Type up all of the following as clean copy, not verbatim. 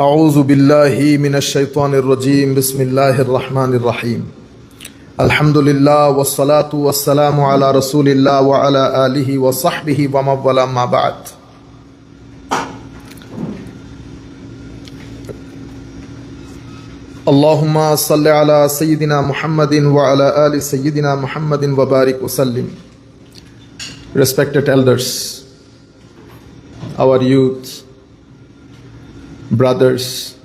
أعوذ بالله من الشيطان الرجيم بسم الله الرحمن الرحيم الحمد لله والصلاة والسلام على رسول الله وعلى آله وصحبه ومن والاه ما بعد. اللهم صل على سيدنا محمد وعلى آل سيدنا محمد وبارك وسلم. Respected elders, our youth, brothers,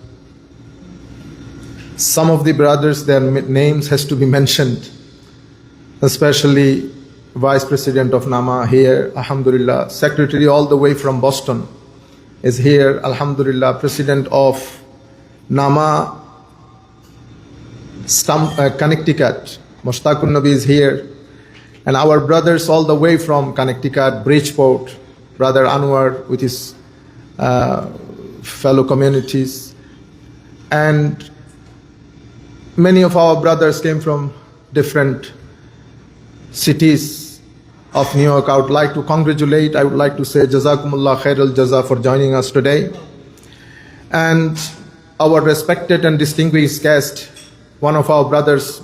some of the brothers, their names has to be mentioned, especially Vice President of NAMA here, Alhamdulillah, Secretary all the way from Boston is here, Alhamdulillah, President of NAMA Connecticut, Mushtaqun Nabi is here, and our brothers all the way from Connecticut, Bridgeport, Brother Anwar with his fellow communities, and many of our brothers came from different cities of New York. I would like to congratulate, I would like to say Jazakumullah Khairul Jaza for joining us today. And our respected and distinguished guest, one of our brothers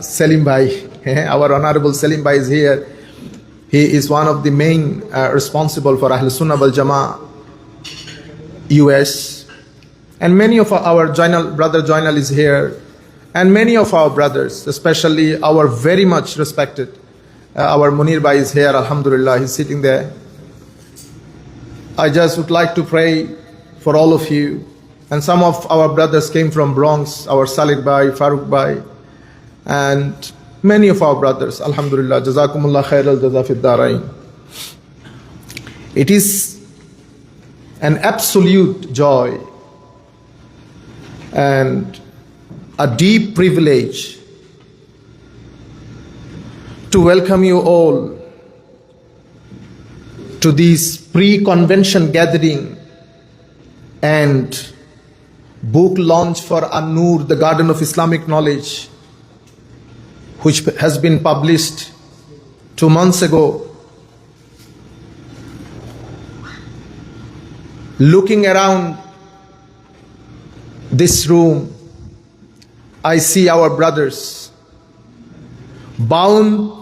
Selim Bhai, our Honorable Selim Bhai is here. He is one of the main responsible for Ahl Sunnah wal Jama'ah US, and many of our brother Joinal is here, and many of our brothers, especially our very much respected our Munir Bhai is here, Alhamdulillah, he's sitting there. I just would like to pray for all of you, and some of our brothers came from Bronx, our Salid Bhai, Farooq Bhai, and many of our brothers, Alhamdulillah, Jazakumullah Khairul Jaza fid Darain. It is an absolute joy and a deep privilege to welcome you all to this pre-convention gathering and book launch for An-Nur, the Garden of Islamic Knowledge, which has been published 2 months ago. Looking around this room, I see our brothers bound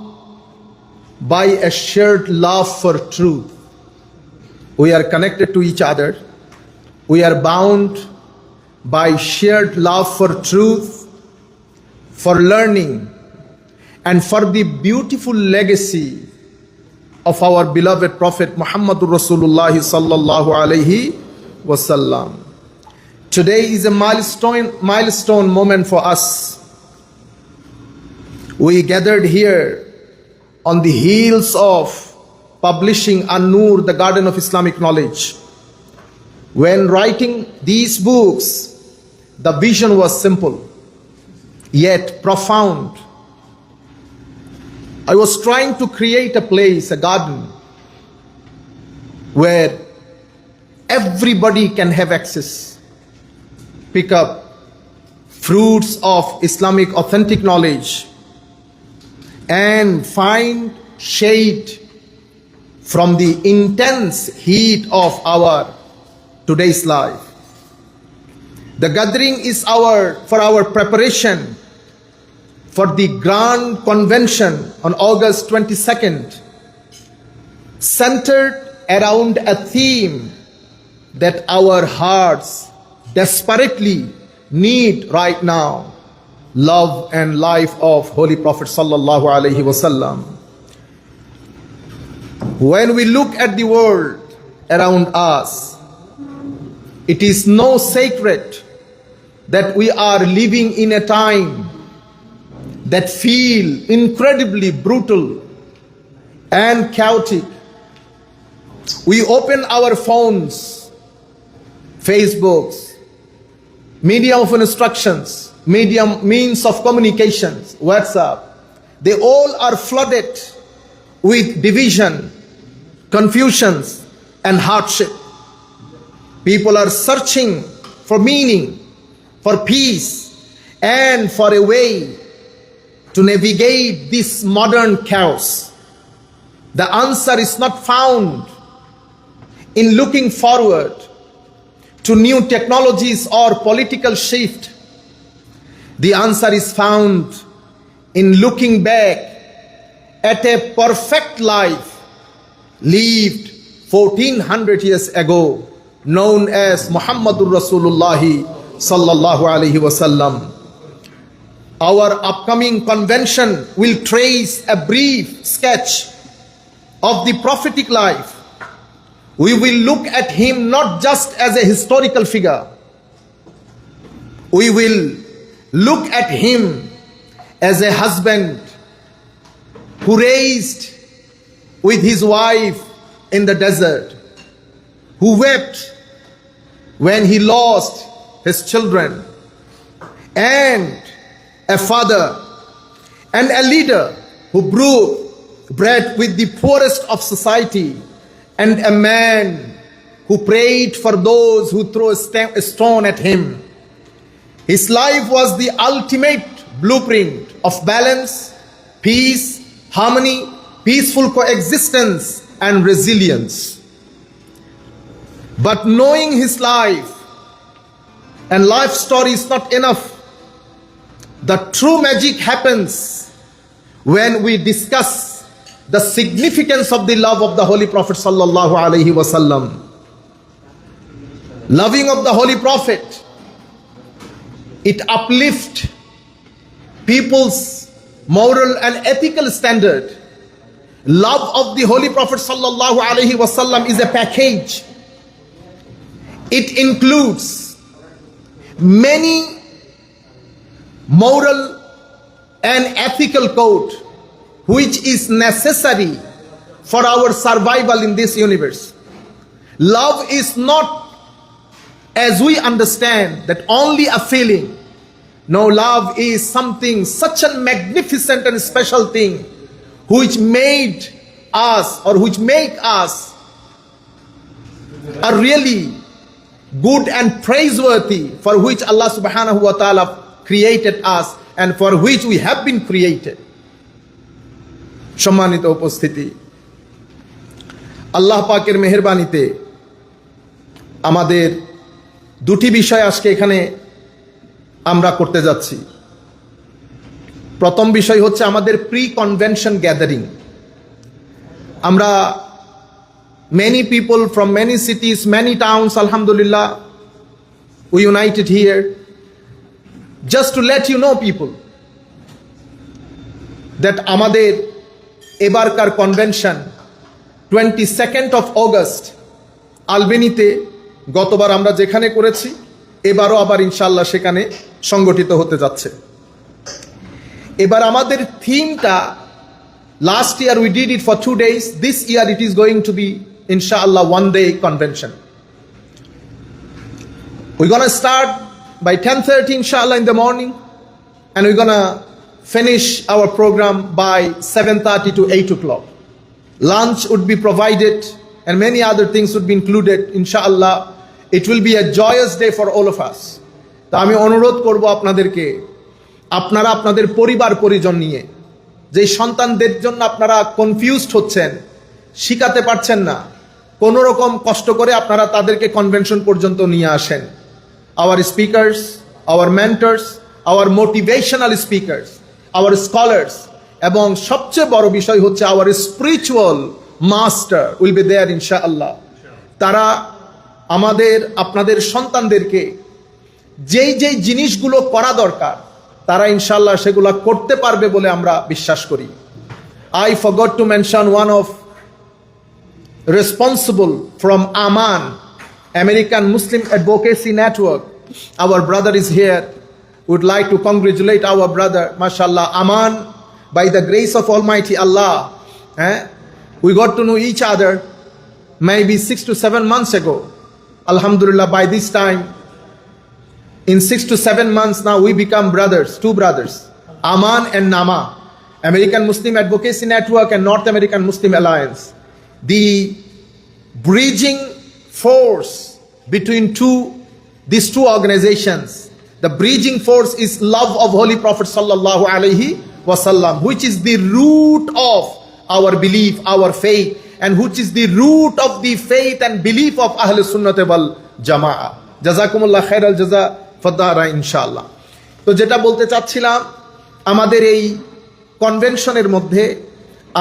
by a shared love for truth. We are connected to each other. We are bound by shared love for truth, for learning, and for the beautiful legacy of our beloved Prophet Muhammadur Rasulullah sallallahu alayhi wasallam. Today is a milestone moment for us. We gathered here on the heels of publishing An-Nur, the Garden of Islamic Knowledge. When writing these books, the vision was simple, yet profound. I was trying to create a place, a garden, where everybody can have access, pick up fruits of Islamic authentic knowledge, and find shade from the intense heat of our today's life. The gathering is for our preparation for the Grand Convention on August 22nd, centered around a theme that our hearts desperately need right now: love and life of Holy Prophet sallallahu alaihi wasallam. When we look at the world around us, it is no secret that we are living in a time that feel incredibly brutal and chaotic. We open our phones, Facebooks, medium of instructions, means of communications, WhatsApp. They all are flooded with division, confusions, and hardship. People are searching for meaning, for peace, and for a way to navigate this modern chaos. The answer is not found in looking forward to new technologies or political shift? The answer is found in looking back at a perfect life lived 1400 years ago, known as Muhammadur Rasulullah sallallahu alaihi wasallam. Our upcoming convention will trace a brief sketch of the prophetic life. We will look at him not just as a historical figure. We will look at him as a husband who raised with his wife in the desert, who wept when he lost his children, and a father and a leader who broke bread with the poorest of society, and a man who prayed for those who threw a stone at him. His life was the ultimate blueprint of balance, peace, harmony, peaceful coexistence, and resilience. But knowing his life and life story is not enough. The true magic happens when we discuss the significance of the love of the Holy Prophet sallallahu alaihi wasallam. Loving of the Holy Prophet, it uplifts people's moral and ethical standard. Love of the Holy Prophet sallallahu alaihi wasallam is a package. It includes many moral and ethical code which is necessary for our survival in this universe. Love is not, as we understand, that only a feeling. No, love is something, such a magnificent and special thing which made us, or which make us a really good and praiseworthy, for which Allah subhanahu wa ta'ala created us and for which we have been created. সম্মানিত উপস্থিতি, আল্লাহ পাকের মেহেরবানিতে আমাদের দুটি বিষয় আজকে এখানে আমরা করতে যাচ্ছি। প্রথম বিষয় হচ্ছে আমাদের প্রি কনভেনশন গ্যাদারিং। আমরা many people from many cities, many towns, alhamdulillah, we united here just to let you know people that আমাদের এবারকার কনভেনশন 22nd of August আলবেনিতে, গতবার আমরা যেখানে করেছি এবারও আবার ইনশাআল্লাহ সেখানে সংগঠিত হতে যাচ্ছে। এবার আমাদের থিমটা, last year we did it for 2 days, this year it is going to be inshallah 1-day convention. We're gonna start by 10:30 inshallah in the morning, and we're gonna finish our program by 7:30 to 8 o'clock. Lunch would be provided and many other things would be included inshallah. It will be a joyous day for all of us. তা আমি অনুরোধ করব আপনাদেরকে, আপনারা আপনাদের পরিবার পরিজন নিয়ে, যে সন্তানদের জন্য আপনারা কনফিউজড হচ্ছেন, শিখাতে পারছেন না, কোন রকম কষ্ট করে আপনারা তাদেরকে কনভেনশন পর্যন্ত নিয়ে আসেন। Our speakers, our mentors, our motivational speakers, our scholars, এবং সবচেয়ে বড় বিষয় হচ্ছে our spiritual master will be there inshallah. তারা আমাদের আপনাদের সন্তানদেরকে যেই যেই জিনিসগুলো করা দরকার তারা ইনশাআল্লাহ সেগুলো করতে পারবে বলে আমরা বিশ্বাস করি। I forgot to mention one of responsible from Amman, American Muslim Advocacy Network. Our brother is here. Would like to congratulate our brother, mashallah. Amman, by the grace of Almighty Allah, we got to know each other maybe 6 to 7 months ago. Alhamdulillah, by this time, in 6 to 7 months now, we become brothers, two brothers, Aman and Nama, American Muslim Advocacy Network and North American Muslim Alliance. The bridging force between these two organizations, the bridging force is love of Holy Prophet sallallahu alaihi wasallam, which is the root of our belief, our faith, and which is the root of the faith and belief of Ahl Sunnah wal Jama'ah. জাযাকুমুল্লাহ খায়রাল জাযা ফাদারা ইনশাআল্লাহ। তো যেটা বলতে চাচ্ছিলাম, আমাদের এই কনভেনশনের মধ্যে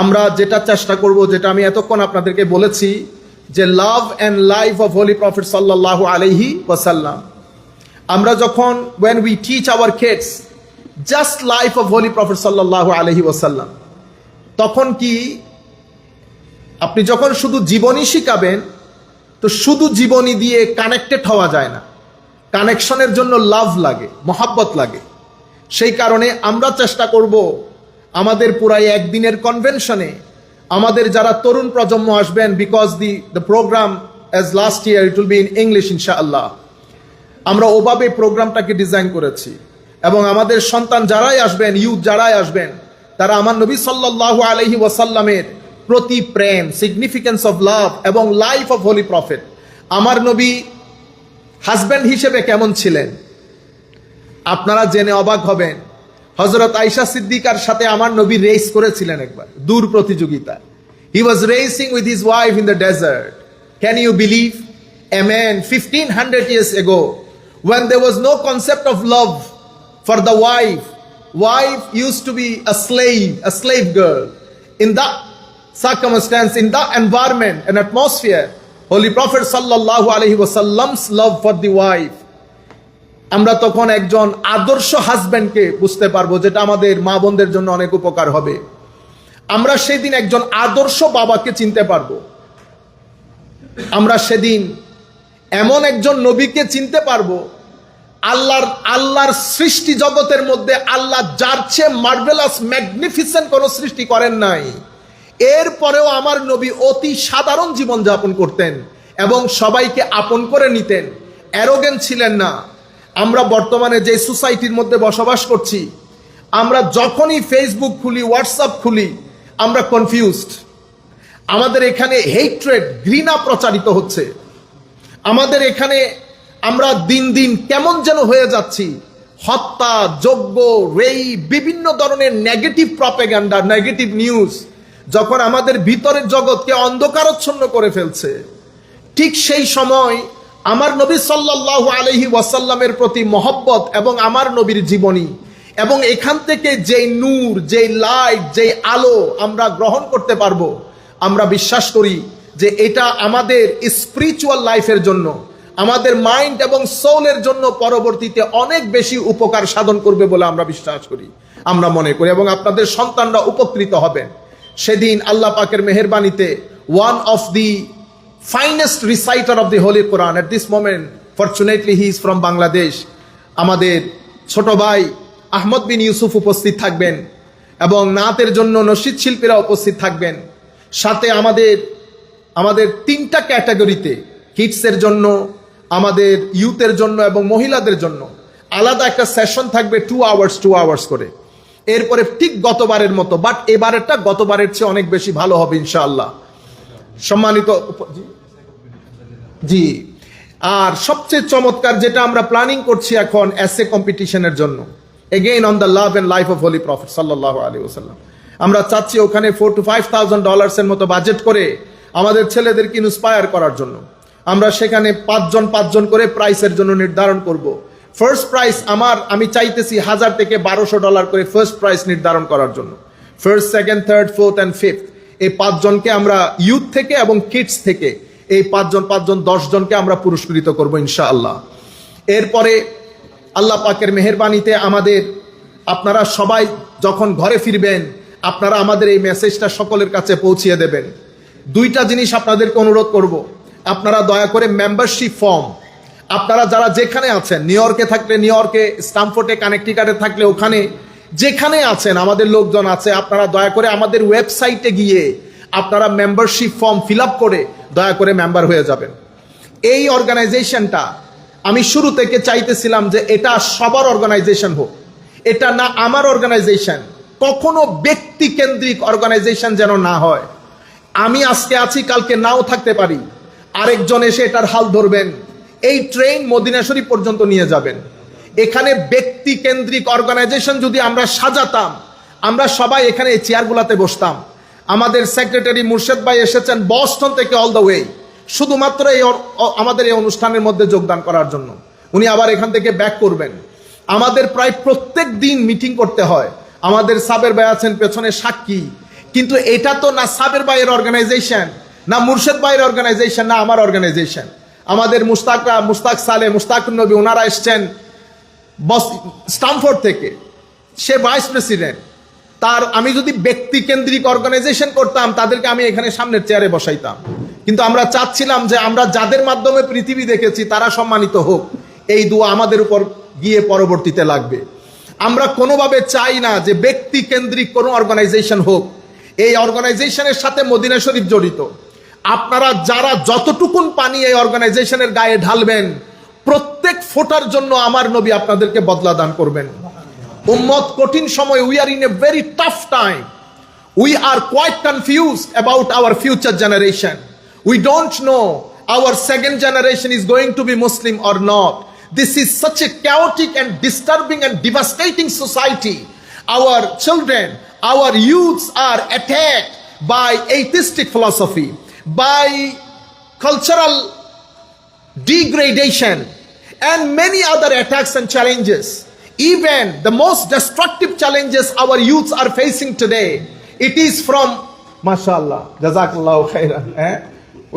আমরা যেটা চেষ্টা করব, যেটা আমি এতক্ষণ আপনাদেরকে বলেছি, যে love and life of holy prophet সাল্লাল্লাহু আলাইহি ওয়াসাল্লাম। আমরা যখন when we teach our kids just life of holy prophet sallallahu alaihi wasallam, তখন কি আপনি যখন শুধু জীবনী শিখাবেন, তো শুধু জীবনী দিয়ে কানেক্টেড হওয়া যায় না, কানেকশনের জন্য লাভ লাগে, মহাব্বত লাগে। সেই কারণে আমরা চেষ্টা করব আমাদের পুরাই একদিনের কনভেনশনে আমাদের যারা তরুণ প্রজন্ম আসবেন, because the program as last year it will be in English ইনশাআল্লাহ, আমরা ওভাবে প্রোগ্রামটাকে ডিজাইন করেছি। এবং আমাদের সন্তান যারাই আসবেন, ইউথ যারাই আসবেন, তারা আমার নবী সাল্লাল্লাহু আলাইহি ওয়াসাল্লামের প্রতি প্রেম, সিগনিফিকেন্স অফ লাভ এবং লাইফ অফ হোলি প্রফেট, আমার নবী হাজব্যান্ড হিসেবে কেমন ছিলেন আপনারা জেনে অবাক হবেন। হযরত আয়েশা সিদ্দিকার সাথে আমার নবী রেস করেছিলেন একবার, দূর প্রতিযোগিতা। He was racing with his wife in the desert. Can you believe? A man 1500 years ago, when there was no concept of love for the wife used to be a slave girl. In that circumstance, in that environment and atmosphere, Holy Prophet sallallahu alaihi wasallam's love for the wife, আমরা তখন একজন আদর্শ হাজব্যান্ডকে বুঝতে পারবো, যেটা আমাদের মা বোনদের জন্য অনেক উপকার হবে। আমরা সেদিন একজন আদর্শ বাবাকে চিনতে পারবো। আমরা সেদিন এমন একজন নবীকে চিনতে পারবো, আল্লাহর সৃষ্টি জগতের মধ্যে আল্লাহ যার চেয়ে মার্ভেলাস ম্যাগনিফিসেন্ট কোন সৃষ্টি করেন নাই। এরপরেও আমার নবী অতি সাধারণ জীবন যাপন করতেন এবং সবাইকে আপন করে নিতেন, অ্যারোগেন্ট ছিলেন না। আমরা বর্তমানে যে সোসাইটির মধ্যে বসবাস করছি, আমরা যখনই ফেসবুক খুলি, হোয়াটসঅ্যাপ খুলি, আমরা কনফিউজড। আমাদের এখানে হেট্রেড, ঘৃণা প্রচারিত হচ্ছে। আমাদের এখানে আমরা দিন দিন কেমন যেন হয়ে যাচ্ছি। হত্যা, যজ্ঞ, রেই, বিভিন্ন ধরনের নেগেটিভ প্রপাগান্ডা, নেগেটিভ নিউজ যখন আমাদের ভিতরের জগৎকে অন্ধকারচ্ছন্ন করে ফেলছে, ঠিক সেই সময় আমার নবী সাল্লাল্লাহু আলাইহি ওয়াসাল্লামের প্রতি মহব্বত এবং আমার নবীর জীবনী এবং এখান থেকে যেই নূর, যেই লাইট, যেই আলো আমরা গ্রহণ করতে পারবো, আমরা বিশ্বাস করি যে এটা আমাদের স্পিরিচুয়াল লাইফের জন্য, আমাদের মাইন্ড এবং সোলের জন্য পরবর্তীতে অনেক বেশি উপকার সাধন করবে বলে আমরা বিশ্বাস করি, আমরা মনে করি, এবং আপনাদের সন্তানরা উপকৃত হবেন। সেদিন আল্লাহ পাকের মেহেরবানিতে one of the finest reciter of the Holy Quran at this moment, fortunately he is from Bangladesh, আমাদের ছোট ভাই আহমদ বিন ইউসুফ উপস্থিত থাকবেন এবং নাতের জন্য নশীদ শিল্পীরা উপস্থিত থাকবেন। সাথে আমাদের তিনটা ক্যাটাগরিতে, কিডসের জন্য, আমাদের ইউথের জন্য এবং মহিলাদের জন্য আলাদা একটা সেশন থাকবে 2 আওয়ার্স করে। এরপরে ঠিক গতবারের মতো, বাট এবারেরটা গতবারের চেয়ে অনেক বেশি ভালো হবে ইনশাআল্লাহ। সম্মানিত জি, আর সবচেয়ে চমৎকার যেটা আমরা প্ল্যানিং করছি এখন এসএ কম্পিটিশনের জন্য, again on the love and life of holy prophet সাল্লাল্লাহু আলাইহি ওয়াসাল্লাম। আমরা চাচ্ছি ওখানে $4,000 to $5,000 এর মতো বাজেট করে আমাদের ছেলেদেরকে ইন্সপায়ার করার জন্য আমরা সেখানে 5 জন করে প্রাইসের জন্য নির্ধারণ করব। ফার্স্ট প্রাইস আমি চাইতেছি $1,000 থেকে $1,200 করে ফার্স্ট প্রাইস নির্ধারণ করার জন্য। First, second, third, fourth and fifth, এই 5 জনকে আমরা ইউথ থেকে এবং কিডস থেকে এই 5 জন 10 জনকে আমরা পুরস্কৃত করব ইনশাআল্লাহ। এরপরে আল্লাহ পাকের মেহেরবানিতে আপনারা সবাই যখন ঘরে ফিরবেন, আপনারা আমাদের এই মেসেজটা সকলের কাছে পৌঁছিয়ে দেবেন। 2টা জিনিস আপনাদেরকে অনুরোধ করব, আপনারা দয়া করে মেম্বারশিপ ফর্ম, আপনারা যারা যেখানে আছেন, নিউ ইয়র্কে থাকলে নিউ ইয়র্কে, স্ট্যামফোর্ডে, কানেকটিকাটে থাকলে ওখানে, যেখানে আছেন আমাদের লোকজন আছে, আপনারা দয়া করে আমাদের ওয়েবসাইটে গিয়ে আপনারা মেম্বারশিপ ফর্ম ফিল আপ করে দয়া করে মেম্বার হয়ে যাবেন। এই অর্গানাইজেশনটা আমি শুরু থেকে চাইতেছিলাম যে এটা সবার অর্গানাইজেশন হোক, এটা না আমার অর্গানাইজেশন, কখনো ব্যক্তি কেন্দ্রিক অর্গানাইজেশন যেন না হয়। আমি আজকে আছি, কালকে নাও থাকতে পারি, আরেকজন এসে এটার হাল ধরবেন, এই ট্রেন মদিনা শরীফ পর্যন্ত নিয়ে যাবেন। এখানে ব্যক্তি কেন্দ্রিক অর্গানাইজেশন যদি আমরা সাজাতাম, আমরা সবাই এখানে এই চেয়ারগুলাতে বসতাম। আমাদের সেক্রেটারি মুর্শেদ ভাই এসেছেন বস্টন থেকে অল দ্য ওয়ে, শুধুমাত্র আমাদের এই অনুষ্ঠানের মধ্যে যোগদান করার জন্য। উনি আবার এখান থেকে ব্যাক করবেন। আমাদের প্রায় প্রত্যেক দিন মিটিং করতে হয়। আমাদের সাবের ভাই আছেন পেছনে সাক্ষী, কিন্তু এটা তো না সাবের ভাইয়ের অর্গানাইজেশন, না মুর্শেদ ভাইয়ের অর্গানাইজেশন, না আমার অর্গানাইজেশন। আমাদের মুস্তাক সালে, মুস্তাকুন নবী, ওনারা এসছেন স্টামফোর্ড থেকে, সে ভাইস প্রেসিডেন্ট। আমি যদি ব্যক্তি কেন্দ্রিক অর্গানাইজেশন করতাম, তাদেরকে আমি এখানে সামনের চেয়ারে বসাইতাম। কিন্তু আমরা চাচ্ছিলাম যে আমরা যাদের মাধ্যমে পৃথিবী দেখেছি তারা সম্মানিত হোক, এই দোয়া আমাদের উপর গিয়ে পরবর্তীতে লাগবে। আমরা কোনোভাবে চাই না যে ব্যক্তি কেন্দ্রিক কোনো অর্গানাইজেশন হোক। এই অর্গানাইজেশনের সাথে মদিনা শরীফ জড়িত। আপনারা যারা যতটুকুন পানি এই অর্গানাইজেশনের গায়ে ঢালবেন, প্রত্যেক ফোঁটার জন্য আমার নবী আপনাদেরকে বদলা দান করবেন। উম্মত কঠিন সময়, we are in a very tough time. We are quite confused about our future generation. We don't know our second generation is going to be Muslim or not. This is such a chaotic and disturbing and devastating society. Our children, our youths are attacked by atheistic philosophy, by cultural degradation, and many other attacks and challenges. Even the most destructive challenges our youths are facing today, it is from, mashallah, jazakallahu khairan.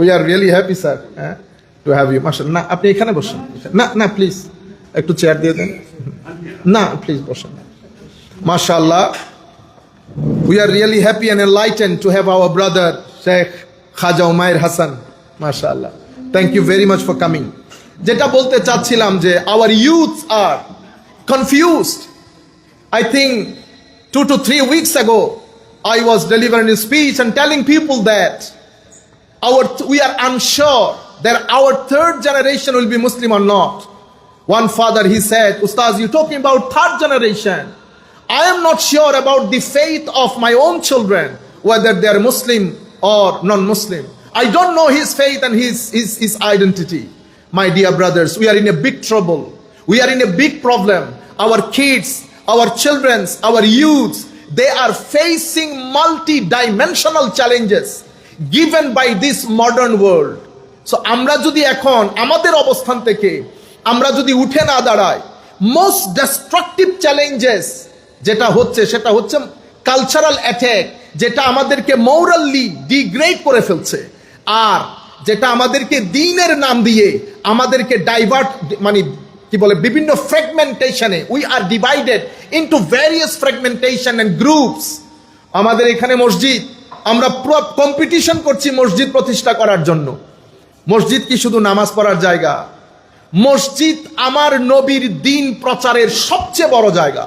We are really happy, sir, to have you. Mashallah. না আপনি এখানে বসুন। না please একটু chair দিয়ে দেন। না please বসুন। Mashallah, we are really happy and enlightened to have our brother Sheikh Khaja Umair Hassan. Mashallah, thank you very much for coming. যেটা বলতে চাচ্ছিলাম যে our youths are confused. I think 2 to 3 weeks ago I was delivering a speech and telling people that we are unsure that our third generation will be Muslim or not. One father, he said, Ustaz, you're talking about third generation. I am not sure about the faith of my own children, whether they are Muslim or non-Muslim. I don't know his faith and his identity. My dear brothers, we are in a big trouble. We are in a big problem. Our kids, our children, our youths, they are facing multi-dimensional challenges given by this modern world. So আমরা যদি এখন আমাদের অবস্থান থেকে আমরা যদি উঠে না দাঁড়াই, most destructive challenges যেটা হচ্ছে সেটা হচ্ছে কালচারাল অ্যাটাক, যেটা আমাদেরকে মোরালি ডিগ্রেড করে ফেলছে, আর যেটা আমাদেরকে দ্বীনের নাম দিয়ে আমাদেরকে ডাইভার্ট, মানে কি বলে, বিভিন্ন ফ্র্যাগমেন্টেশনে, we are divided into various fragmentation and groups. আমাদের এখানে মসজিদ, আমরা কম্পিটিশন করছি মসজিদ প্রতিষ্ঠা করার জন্য। মসজিদ কি শুধু নামাজ পড়ার জায়গা? মসজিদ আমার নবীর দ্বীন প্রচারের সবচেয়ে বড় জায়গা,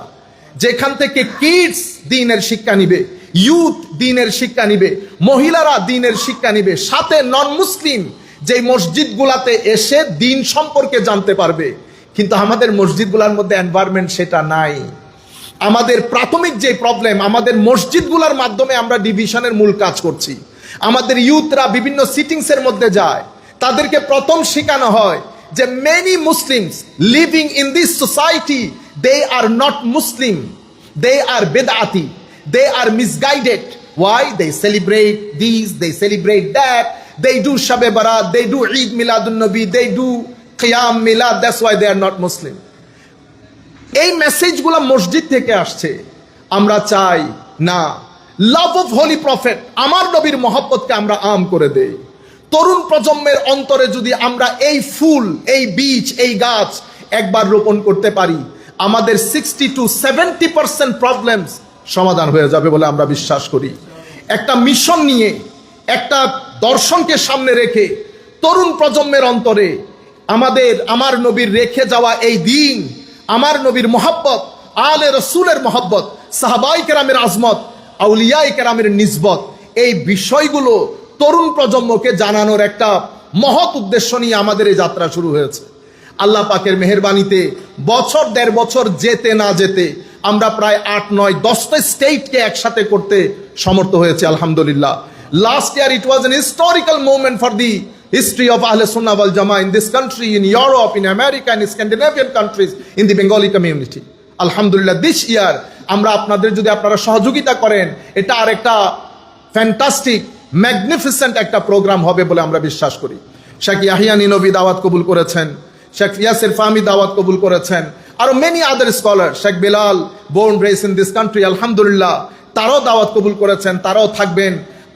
যেখান থেকে কিডস দ্বীনের শিক্ষা নিবে, ইউথ দ্বীনের শিক্ষা নিবে, মহিলারা দ্বীনের শিক্ষা নিবে, সাথে নন মুসলিম যে মসজিদগুলাতে এসে দ্বীন সম্পর্কে জানতে পারবে। কিন্তু আমাদের মসজিদগুলোর মধ্যে এনভায়রনমেন্ট সেটা নাই। আমাদের প্রাথমিক যে প্রবলেম, আমাদের মসজিদগুলোর মাধ্যমে আমরা ডিভিশনের মূল কাজ করছি। আমাদের ইউথরা বিভিন্ন সিটিংসের মধ্যে যায়, তাদেরকে প্রথম শেখানো হয় যে many Muslims living in this society, they are not Muslim, they are বেদাতি, they are misguided. Why? They celebrate these, they celebrate that, they do Shab-e Barat, they do Eid Miladun Nabi, they do Qiyam Milad, that's why they are not Muslim. এই মেসেজগুলো মসজিদ থেকে আসছে। আমরা চাই না, love of holy prophet, আমার নবীর মহব্বতকে আমরা আম করে দেই। তরুণ প্রজন্মের অন্তরে যদি আমরা এই ফুল, এই বীজ, এই গাছ একবার রোপণ করতে পারি, আমাদের 60 to 70% প্রবলেমস সমাধান হয়ে যাবে বলে আমরা বিশ্বাস করি। একটা মিশন নিয়ে, একটা দর্শনকে সামনে রেখে তরুণ প্রজন্মের অন্তরে আমার নবীর রেখে যাওয়া এই দিন, আমার নবীর মহব্বত, আলে রসুলের মহব্বত, সাহাবাই কেরামের আজমত, আউলিয়ায়ে কেরামের নিসবত, এই বিষয়গুলো তরুণ প্রজন্মকে জানানোর একটা মহৎ উদ্দেশ্য নিয়ে আমাদের এই যাত্রা শুরু হয়েছে। আল্লাহ পাকের মেহেরবানিতে বছর 1.5 বছর যেতে না যেতে আমরা প্রায় 8, 9, 10টা স্টেটকে একসাথে করতে সমর্থ হয়েছে, আলহামদুলিল্লাহ। Last year it was an historical moment for the history of Ahle Sunnah wal Jama'ah in this country, in Europe, in America, in Scandinavian countries, in the Bengali community. Alhamdulillah, this year আমরা আপনাদের যদি আপনারা সহযোগিতা করেন, এটা আর একটা fantastic magnificent একটা programme হবে বলে আমরা বিশ্বাস করি। শেখ ইয়াহিয়া নিনবী দাওয়াত কবুল করেছেন, শেখ ইয়াসির ফাহমি দাওয়াত কবুল করেছেন, আরো many other scholar, Sheikh Bilal born raised in this country, আলহামদুলিল্লাহ তারাও দাওয়াত কবুল করেছেন, তারাও থাকবেন।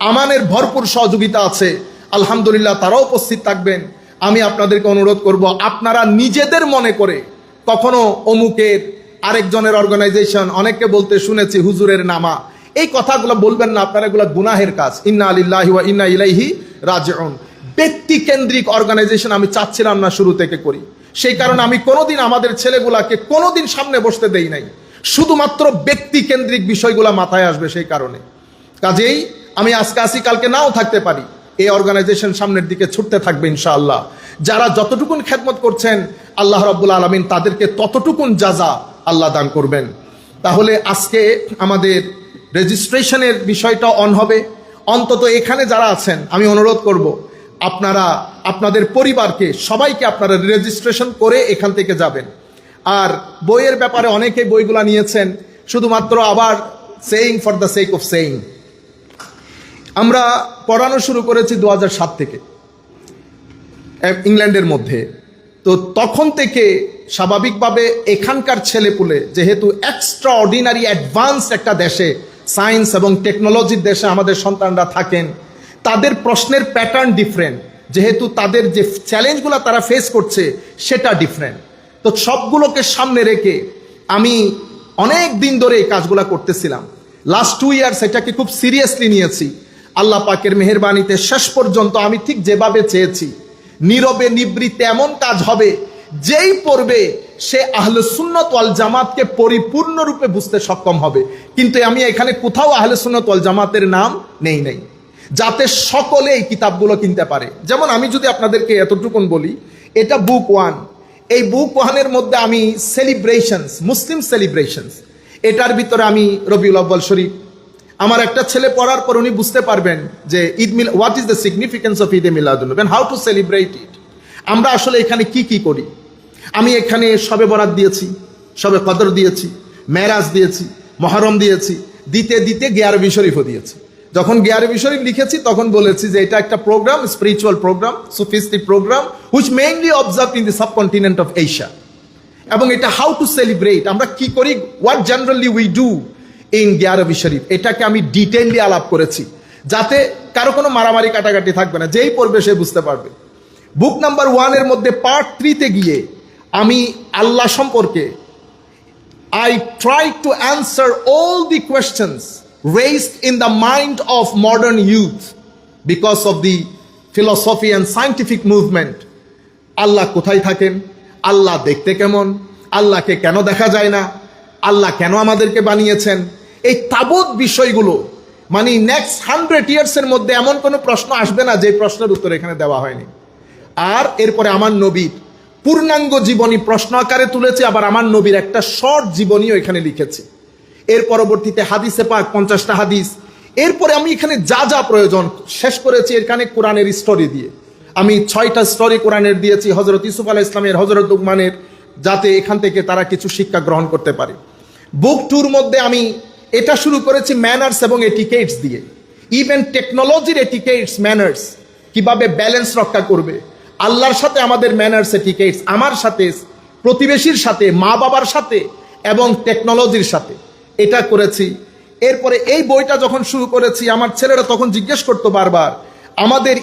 আমানের ভরপুর সহযোগিতা আছে, আলহামদুলিল্লাহ তারাও উপস্থিত থাকবেন। আমি আপনাদেরকে অনুরোধ করব, আপনারা নিজেদের মনে করে কখনো অমুকের আরেকজনের অর্গানাইজেশন, অনেককে বলতে শুনেছি হুজুরের নামা, এই কথাগুলো বলবেন না, আপনারা এগুলো গুনাহের কাজ। ইন্না লিল্লাহি ওয়া ইন্না ইলাইহি রাজিউন। ব্যক্তি কেন্দ্রিক অর্গানাইজেশন আমি চাচ্ছিলাম না শুরু থেকে করি, সেই কারণে আমি কোনোদিন আমাদের ছেলেগুলাকে কোনোদিন সামনে বসতে দেই নাই, শুধুমাত্র ব্যক্তি কেন্দ্রিক বিষয়গুলো মাথায় আসবে সেই কারণে। কাজেই আমি আজকে আসি, কালকে নাও থাকতে পারি, এই অর্গানাইজেশন সামনের দিকে ছুটতে থাকবে ইনশাআল্লাহ। যারা যতটুকুন খেদমত করছেন আল্লাহ রাব্বুল আলামিন তাদেরকে ততটুকুন জাযা আল্লাহ দান করবেন। তাহলে আজকে আমাদের রেজিস্ট্রেশনের বিষয়টা অন হবে। অন্তত এখানে যারা আছেন আমি অনুরোধ করব, আপনারা আপনাদের পরিবারকে সবাইকে আপনারা রেজিস্ট্রেশন করে এখান থেকে যাবেন। আর বইয়ের ব্যাপারে অনেকেই বইগুলা নিয়েছেন, শুধুমাত্র আবার saying for the sake of saying. আমরা পড়ানো শুরু করেছি 2007 থেকে ইংল্যান্ডের মধ্যে। তো তখন থেকে স্বাভাবিকভাবে এখানকার ছেলেপুলে, যেহেতু এক্সট্রা অর্ডিনারি অ্যাডভান্স একটা দেশে, সায়েন্স এবং টেকনোলজির দেশে আমাদের সন্তানরা থাকেন, তাদের প্রশ্নের প্যাটার্ন ডিফারেন্ট, যেহেতু তাদের যে চ্যালেঞ্জগুলো তারা ফেস করছে সেটা ডিফারেন্ট। তো সবগুলোকে সামনে রেখে আমি অনেক দিন ধরে এই কাজগুলো করতেছিলাম। লাস্ট 2 ইয়ার্স এটাকে খুব সিরিয়াসলি নিয়েছি। আল্লাহ পাকের মেহেরবানিতে শেষ পর্যন্ত আমি ঠিক যেভাবে চেয়েছি, নীরবে নিবৃত্তে এমন কাজ হবে, যেই পড়বে সে আহলে সুন্নাত ওয়াল জামাতকে পরিপূর্ণরূপে বুঝতে সক্ষম হবে। কিন্তু আমি এখানে কোথাও আহলে সুন্নাত ওয়াল জামাতের নাম নেই নাই, যাতে সকলে এই কিতাবগুলো কিনতে পারে। যেমন আমি যদি আপনাদেরকে এতটুকুন বলি, এটা বুক 1। এই বুক 1-এর মধ্যে আমি সেলিব্রেশনস, মুসলিম সেলিব্রেশনস, এটার ভিতরে আমি রবিউল আউয়াল শরীফ, আমার একটা ছেলে পড়ার পর উনি বুঝতে পারবেন যে ঈদ মিল, what is the significance of Eid e Miladun Nabi, how to celebrate ইট। আমরা আসলে এখানে কি কি করি। আমি এখানে শবে বরাত দিয়েছি, শবে কদর দিয়েছি, মেরাজ দিয়েছি, মহরম দিয়েছি, দিতে দিতে গিয়ারবি শরীফও দিয়েছি। যখন গিয়ারবি শরীফ লিখেছি তখন বলেছি যে এটা একটা programme, spiritual programme, sufistic programme, which mainly observe in the subcontinent of Asia. এবং এটা হাউ টু সেলিব্রেট, আমরা কি করি, what generally we do in গিয়ারবি শরীফ, এটাকে আমি ডিটেইলি আলাপ করেছি, যাতে কারো কোনো মারামারি কাটাকাটি থাকবে না, যেই পড়বে সে বুঝতে পারবে। বুক নাম্বার 1-এর মধ্যে পার্ট 3-তে গিয়ে আমি আল্লাহ সম্পর্কে I tried to answer all the questions raised in the mind of modern youth because of the philosophy and scientific movement. আল্লাহ কোথায় থাকেন, আল্লাহ দেখতে কেমন, আল্লাহকে কেন দেখা যায় না, আল্লাহ কেন আমাদেরকে বানিয়েছেন, এই তাবৎ বিষয়গুলো, মানে নেক্সট 100 ইয়ার্সের মধ্যে এমন কোনো প্রশ্ন আসবে না যে প্রশ্নের উত্তর এখানে দেওয়া হয়নি। আর এরপরে আমার নবীর পূর্ণাঙ্গ জীবনী প্রশ্ন আকারে তুলেছি, আবার আমার নবীর একটা শর্ট জীবনীও এখানে লিখেছি। এর পরবর্তীতে হাদিসে পাক 50টা হাদিস। এরপরে আমি এখানে যা যা প্রয়োজন শেষ করেছি এখানে কোরআনের স্টোরি দিয়ে। আমি 6টা স্টোরি কোরআনের দিয়েছি, হযরত ইউসুফ আলাইহিস সালামের, হযরত লুকমানের, যাতে এখান থেকে তারা কিছু শিক্ষা গ্রহণ করতে পারে। বুক 2-র মধ্যে আমি এটা শুরু করেছি ম্যানার্স এবং এটিকেটস দিয়ে, ইভেন টেকনোলজির এটিকেটস, ম্যানার্স কিভাবে ব্যালেন্স রক্ষা করবে, আল্লাহর সাথে আমাদের ম্যানার্স এটিকেটস, আমার সাথে, প্রতিবেশীর সাথে, মা বাবার সাথে এবং টেকনোলজির সাথে, এটা করেছি। এরপরে এই বইটা যখন শুরু করেছি, আমার ছেলেরা তখন জিজ্ঞেস করতো বারবার, আমাদের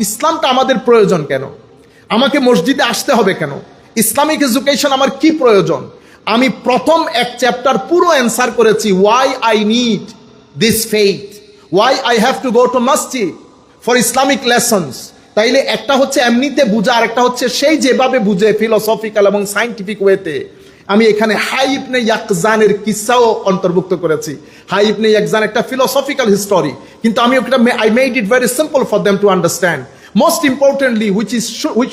ইসলামটা আমাদের প্রয়োজন কেন, আমাকে মসজিদে আসতে হবে কেন, ইসলামিক এডুকেশন আমার কি প্রয়োজন। আমি প্রথম এক চ্যাপ্টার পুরো অ্যান্সার করেছি, why I need this faith, why I have to go to মসজিদ ফর ইসলামিক লেসনস। তাইলে একটা হচ্ছে এমনিতে বুঝা, আর একটা হচ্ছে সেই যেভাবে বুঝে ফিলোসফিক্যাল এবং সায়েন্টিফিক ওয়েতে। আমি এখানে হাই ইবনে ইয়াকজানের কিসাও অন্তর্ভুক্ত করেছি। হাই ইবনে ইয়াকজান একটা ফিলোসফিক্যাল হিস্টোরি, কিন্তু আমি ওটা I made it very simple for them to understand. Most importantly which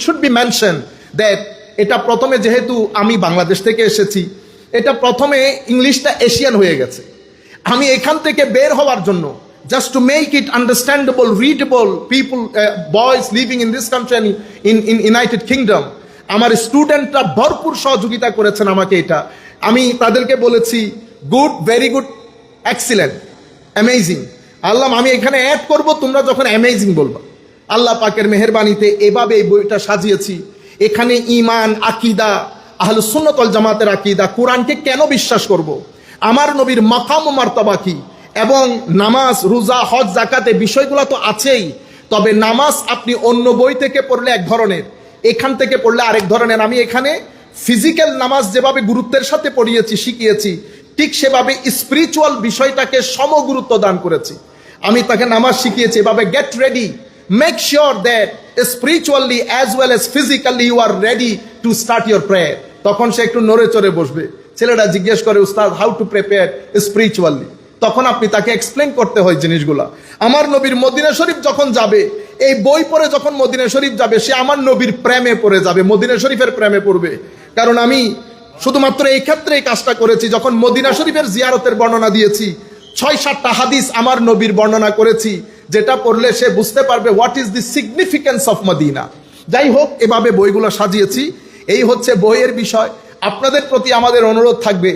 should be mention that, এটা প্রথমে যেহেতু আমি বাংলাদেশ থেকে এসেছি, এটা প্রথমে ইংলিশটা এশিয়ান হয়ে গেছে। আমি এখান থেকে বের হওয়ার জন্য, just to make it understandable, readable, people, boys living in this country and in United Kingdom, আমার স্টুডেন্টরা ভরপুর সহযোগিতা করেছেন আমাকে। এটা আমি তাদেরকে বলেছি good, very good, excellent, amazing. আল্লাহ আমি এখানে অ্যাড করব, তোমরা যখন অ্যামেজিং বলবা, আল্লাহ পাকের মেহেরবানিতে এভাবে এই বইটা সাজিয়েছি। এখানে ঈমান, আকীদা, আহলুস সুন্নাত ওয়াল জামাতের আকীদা, কোরআনকে কেন বিশ্বাস করব, আমার নবীর মাকাম ও মার্তাবা কি, এবং নামাজ, রোজা, হজ, যাকাত এই বিষয়গুলো তো আছেই। তবে নামাজ আপনি অন্য বই থেকে পড়লে এক ধরনের, এখান থেকে পড়লে আরেক ধরনের। আমি এখানে ফিজিক্যাল নামাজ যেভাবে গুরুত্বের সাথে পড়িয়েছি, শিখিয়েছি, ঠিক সেভাবে স্পিরিচুয়াল বিষয়টাকে সমগুরুত্ব দান করেছি। আমি তাকে নামাজ শিখিয়েছি এভাবে, get ready, make sure that spiritually as well as physically you are ready to start your prayer. তখন সে একটু নড়ে চড়ে বসবে। ছেলেটা জিজ্ঞেস করে, উস্তাদ হাউ টু প্রিপেয়ার স্পিরিচুয়ালি? তখন আপনি তাকে এক্সপ্লেন করতে হয় জিনিসগুলা। আমার নবীর মদিনা শরীফ যখন যাবে, এই বই পড়ে যখন মদিনা শরীফ যাবে, সে আমার নবীর প্রেমে পড়ে যাবে, মদিনা শরীফের প্রেমে পড়বে। কারণ আমি শুধুমাত্র এই ক্ষেত্রে এই কাজটা করেছি, যখন মদিনা শরীফের জিয়ারতের বর্ণনা দিয়েছি, 6-7টা হাদিস আমার নবীর বর্ণনা করেছি, যেটা পড়লে সে বুঝতে পারবে what is the significance of Medina. যাই হোক, এভাবে বইগুলো সাজিয়েছি। এই হচ্ছে বইয়ের বিষয়। আপনাদের প্রতি আমাদের অনুরোধ থাকবে,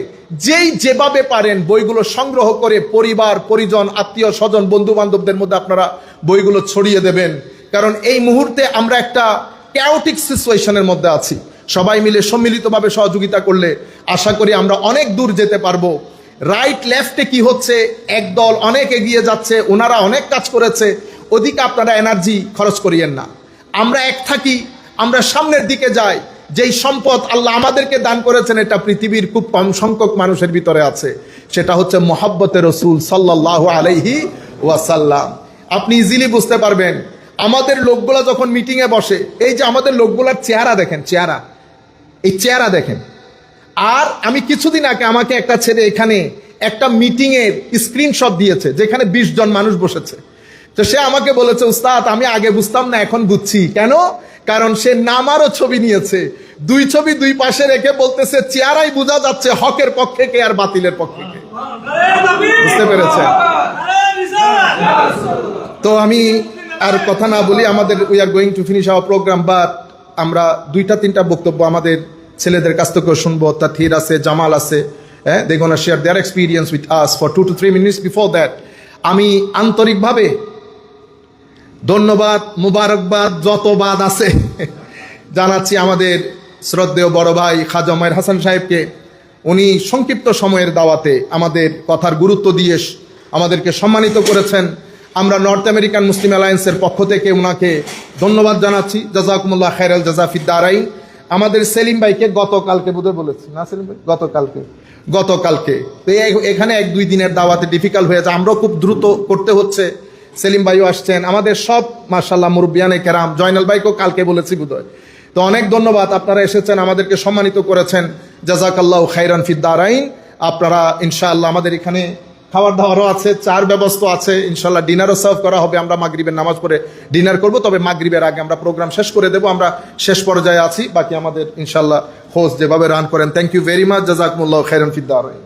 যেই যেভাবে পারেন বইগুলো সংগ্রহ করে পরিবার, পরিজন, আত্মীয় স্বজন, বন্ধু বান্ধবদের মধ্যে আপনারা বইগুলো ছড়িয়ে দেবেন। কারণ এই মুহূর্তে আমরা একটা ক্যাওটিক সিচুয়েশনের মধ্যে আছি। সবাই মিলে সম্মিলিতভাবে সহযোগিতা করলে আশা করি আমরা অনেক দূর যেতে পারবো। রাইট লেফটে কি হচ্ছে, একদল অনেক এগিয়ে যাচ্ছে, ওনারা অনেক কাজ করেছে, ওদিকে আপনারা এনার্জি খরচ করিয়েন না। আমরা এক থাকি, আমরা সামনের দিকে যাই। যেই সম্পদ আল্লাহ আমাদেরকে দান করেছেন, এটা পৃথিবীর খুব কম সংখ্যক মানুষের ভিতরে আছে, সেটা হচ্ছে মহব্বতে রসুল সাল্লাল্লাহু আলাইহি ওয়াসাল্লাম। আপনি ইজিলি বুঝতে পারবেন আমাদের লোকগুলা যখন মিটিংয়ে বসে, এই যে আমাদের লোকগুলার চেহারা দেখেন, চেহারা, এই চেহারা দেখেন। আর আমি কিছুদিন আগে আমাকে একটা ছেলে এখানে একটা মিটিংয়ের স্ক্রিনশট দিয়েছে, যেখানে 20 জন মানুষ বসেছে। তো সে আমাকে বলেছে, উস্তাদ আমি আগে বুঝতাম না, এখন বুঝছি। কেন? কারণ সে নামারও ছবি নিয়েছে, 2 ছবি 2 পাশে রেখে বলতেছে, চেহারাই বোঝা যাচ্ছে হকের পক্ষে কে আর বাতিলের পক্ষে কে। বুঝতে পেরেছে? তো আমি আর কথা না বলি, আমাদের we are going to finish our programme, but আমরা 2-3টা বক্তব্য আমাদের ছেলেদের কাছ থেকে শুনবো। তাথির আছে, জামাল আছে, they gonna share their experience with us for 2 to 3 minutes। Before that আমি আন্তরিকভাবে ধন্যবাদ, মুবারকবাদ, যতবাদ আছে জানাচ্ছি আমাদের শ্রদ্ধেয় বড় ভাই খাজা মায়ের হাসান সাহেবকে। উনি সংক্ষিপ্ত সময়ের দাওয়াতে আমাদের কথার গুরুত্ব দিয়ে আমাদেরকে সম্মানিত করেছেন। আমরা নর্থ আমেরিকান মুসলিম অ্যালায়েন্সের পক্ষ থেকে ওনাকে ধন্যবাদ জানাচ্ছি। জাযাকুমুল্লাহ খায়রাল জাযা ফিদ দারাইন। আমাদের সেলিম ভাইকে গতকালকে বোধহয় বলেছি না, সেলিম ভাই গতকালকে তো এখানে 1-2 দিনের দাওয়াতে ডিফিকাল্ট হয়ে যায়, আমরাও খুব দ্রুত করতে হচ্ছে। সেলিম ভাইও আসছেন, আমাদের সব মাশাআল্লাহ মুরব্বিয়ানে কেরাম, জয়নাল ভাইকেও কালকে বলেছি বোধহয়। তো অনেক ধন্যবাদ, আপনারা এসেছেন, আমাদেরকে সম্মানিত করেছেন। জাযাকাল্লাহু খায়রান ফিদ দারাইন। আপনারা ইনশাআল্লাহ, আমাদের এখানে খাবার দাবারও আছে, চার ব্যবস্থা আছে, ইনশাআল্লাহ ডিনারও সার্ভ করা হবে। আমরা মাগরিবের নামাজ পড়ে ডিনার করব, তবে মাগরিবের আগে আমরা প্রোগ্রাম শেষ করে দেব। আমরা শেষ পর্যায়ে আছি, বাকি আমাদের ইনশাআল্লাহ হোস্ট যেভাবে রান করেন। থ্যাংক ইউ ভেরি মাচ, জাযাকুমুল্লাহু খায়রান ফিদ দারাইন।